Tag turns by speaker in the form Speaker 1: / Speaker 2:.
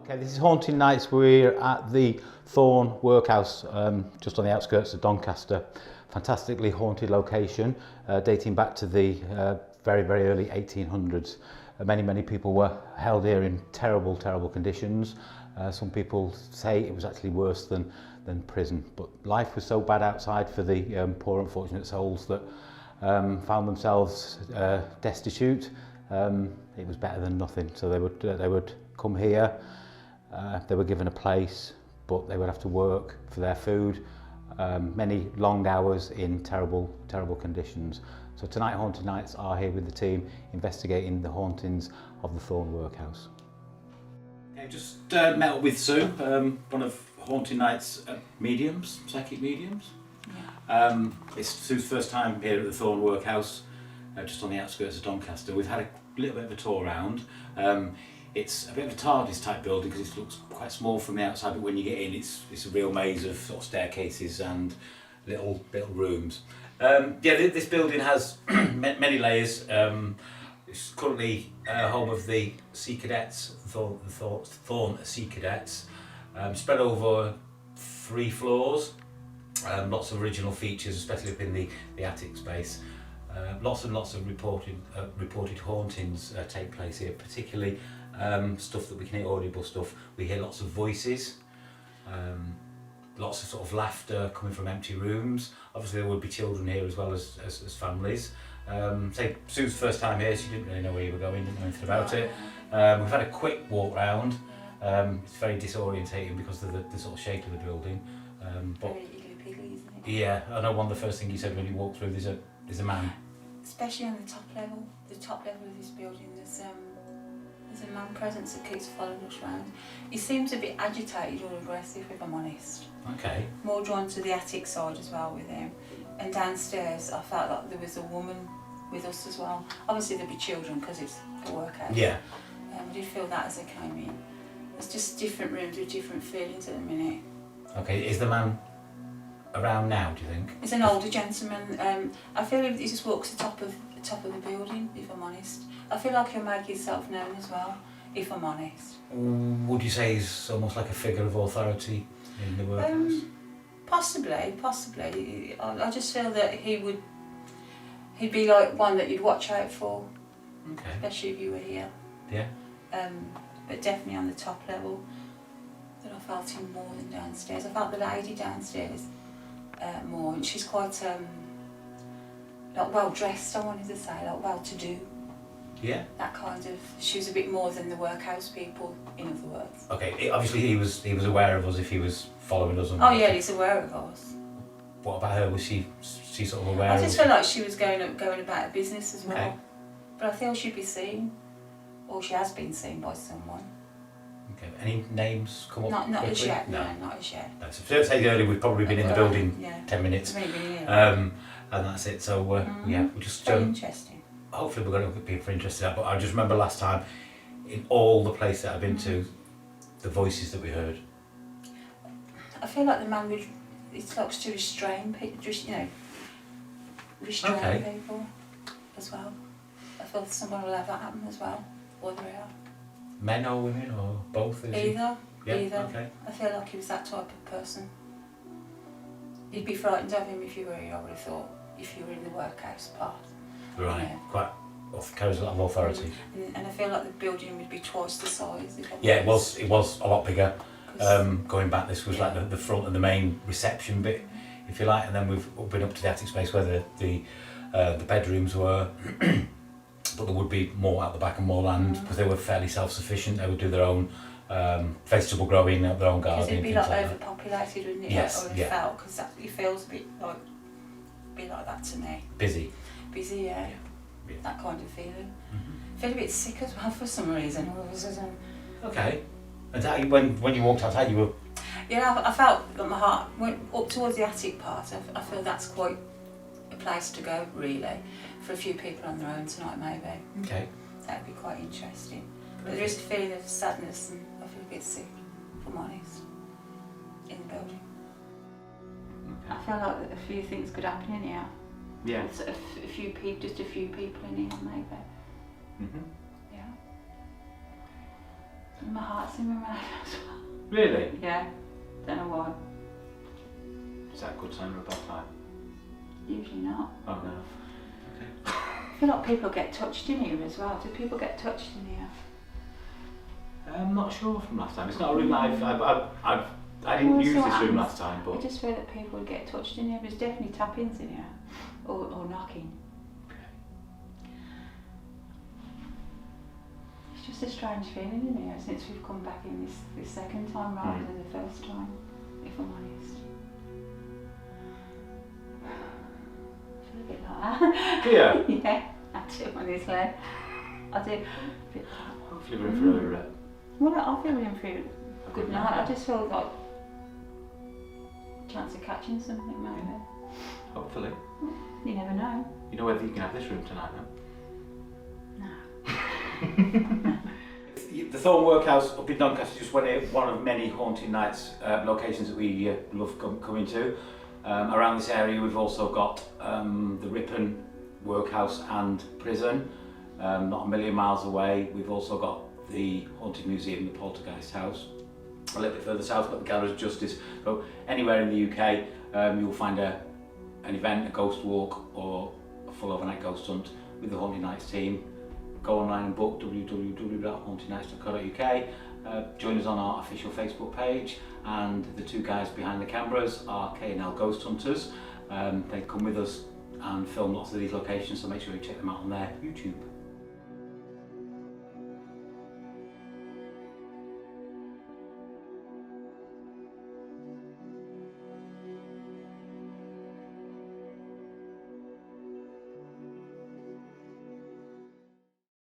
Speaker 1: Okay, this is Haunting Nights. We're at the Thorne Workhouse, just on the outskirts of Doncaster. Fantastically haunted location, dating back to the very, very early 1800s. Many people were held here in terrible conditions. Some people say it was actually worse than prison, but life was so bad outside for the poor unfortunate souls that found themselves destitute. It was better than nothing, so they would come here. They were given a place, but they would have to work for their food, many long hours in terrible conditions. So tonight Haunted Nights are here with the team investigating the hauntings of the Thorne Workhouse. I just met up with Sue, one of Haunting Nights' mediums, psychic mediums. Yeah. It's Sue's first time here at the Thorne Workhouse, just on the outskirts of Doncaster. We've had a little bit of a tour around. It's a bit of a TARDIS type building because it looks quite small from the outside, but when you get in, it's a real maze of sort of staircases and little rooms. This building has many layers. It's currently home of the Sea Cadets, Thorne Sea Cadets, spread over 3 floors. Lots of original features, especially up in the attic space. Lots and lots of reported hauntings take place here, particularly stuff that we can hear, audible stuff. We hear lots of voices, lots of sort of laughter coming from empty rooms. Obviously there would be children here as well as families. Say Sue's first time here, she didn't really know where you were going, didn't know anything about it. We've had a quick walk round. It's very disorientating because of the sort of shape of the building. But yeah, I know one of the first things you said when you walked through, there's a man.
Speaker 2: Especially on the top level of this building, there's a man presence that keeps following us around. He seems a bit agitated or aggressive, if I'm honest.
Speaker 1: Okay. More
Speaker 2: drawn to the attic side as well with him. And downstairs, I felt like there was a woman with us as well. Obviously there'd be children because it's a workout.
Speaker 1: Yeah.
Speaker 2: I did feel that as I came in. It's just different rooms with different feelings at the minute.
Speaker 1: Okay, is the man around now, do you think?
Speaker 2: He's an older gentleman. I feel he just walks the top of the building, if I'm honest. I feel like he'll make himself known as well, if I'm honest.
Speaker 1: Would you say he's almost like a figure of authority in the workhouse?
Speaker 2: Possibly. I just feel that he'd be like one that you'd watch out for.
Speaker 1: Okay.
Speaker 2: Especially if you were here.
Speaker 1: Yeah.
Speaker 2: But definitely on the top level, that I felt him more than downstairs. I felt the lady downstairs more, and she's quite like well dressed. I wanted to say, like well to do.
Speaker 1: Yeah.
Speaker 2: That kind of. She was a bit more than the workhouse people, in other words.
Speaker 1: Okay. Obviously, he was aware of us if he was following us.
Speaker 2: Oh yeah, he's aware of us.
Speaker 1: What about her? Was she sort of aware?
Speaker 2: I just felt like she was going about her business as well.
Speaker 1: Okay.
Speaker 2: But I feel she'd be seen, or she has been seen by someone.
Speaker 1: Okay. Any names come up?
Speaker 2: Not as yet. No, not as yet.
Speaker 1: No, so if I say earlier, we've probably been in the building 10 minutes. And that's it. So yeah, we just.
Speaker 2: Very interesting.
Speaker 1: Hopefully we're going to get people interested in that, but I just remember last time, in all the places that I've been to, the voices that we heard.
Speaker 2: I feel like the man would, it likes to restrain people, restrain people as well. I feel someone will have that happen as well, or they are.
Speaker 1: Men or women or both?
Speaker 2: Either.
Speaker 1: Okay.
Speaker 2: I feel like he was that type of person. You'd be frightened of him if you were here, I would have thought, if you were in the workhouse part.
Speaker 1: Right,
Speaker 2: yeah.
Speaker 1: Quite carries a lot of authority.
Speaker 2: And I feel like the building would be twice the size.
Speaker 1: Yeah, it was a lot bigger. Going back, this was like the front and the main reception bit, if you like, and then we've been up to the attic space where the bedrooms were, but there would be more at the back and more land because they were fairly self-sufficient. They would do their own vegetable growing, their own gardening.
Speaker 2: Because it'd be like overpopulated, wouldn't it?
Speaker 1: Yes,
Speaker 2: or it felt, because it feels a bit like that to me.
Speaker 1: Busy,
Speaker 2: yeah. That kind of feeling. I feel a bit sick as well for some reason. All of a sudden.
Speaker 1: Okay. And when you walked outside, you were.
Speaker 2: Yeah, I felt that my heart went up towards the attic part. I feel that's quite a place to go, really, for a few people on their own tonight, maybe.
Speaker 1: Okay.
Speaker 2: That'd be quite interesting. But there is a feeling of sadness, and I feel a bit sick, if I'm honest, in the building. Okay. I feel like a few things could happen in here.
Speaker 1: Yeah.
Speaker 2: Just a few people in here, maybe.
Speaker 1: Mhm.
Speaker 2: Yeah. My heart's in my mouth as well.
Speaker 1: Really?
Speaker 2: Yeah, don't know why.
Speaker 1: Is that a good sign or a bad time?
Speaker 2: Usually not.
Speaker 1: Oh no.
Speaker 2: I feel like people get touched in here as well. Do people get touched in here?
Speaker 1: I'm not sure from last time. It's not a room that I didn't use this room last time,
Speaker 2: I
Speaker 1: but
Speaker 2: just feel that people get touched in here. There's definitely tap-ins in here, or knocking. It's just a strange feeling in here since we've come back in this second time rather than the first time, if I'm honest. I feel a bit like that.
Speaker 1: yeah.
Speaker 2: Yeah, I do, honestly. I do.
Speaker 1: Hopefully we're in for a
Speaker 2: Well, I feel we're in for a good night. I just feel like a chance of catching something, maybe.
Speaker 1: hopefully.
Speaker 2: You never know.
Speaker 1: You know whether you can have this room tonight now?
Speaker 2: No.
Speaker 1: The Thorne Workhouse up in Doncaster is just one of many haunted nights locations that we love coming to. Around this area we've also got the Ripon Workhouse and Prison, not a million miles away. We've also got the Haunted Museum, the Poltergeist House. A little bit further south, we've got the Gallery of Justice. So anywhere in the UK you'll find an event, a ghost walk or a full overnight ghost hunt with the Haunted Nights team. Go online and book www.hauntednights.co.uk. Join us on our official Facebook page, and the two guys behind the cameras are K&L Ghosthunters. They come with us and film lots of these locations, so make sure you check them out on their YouTube.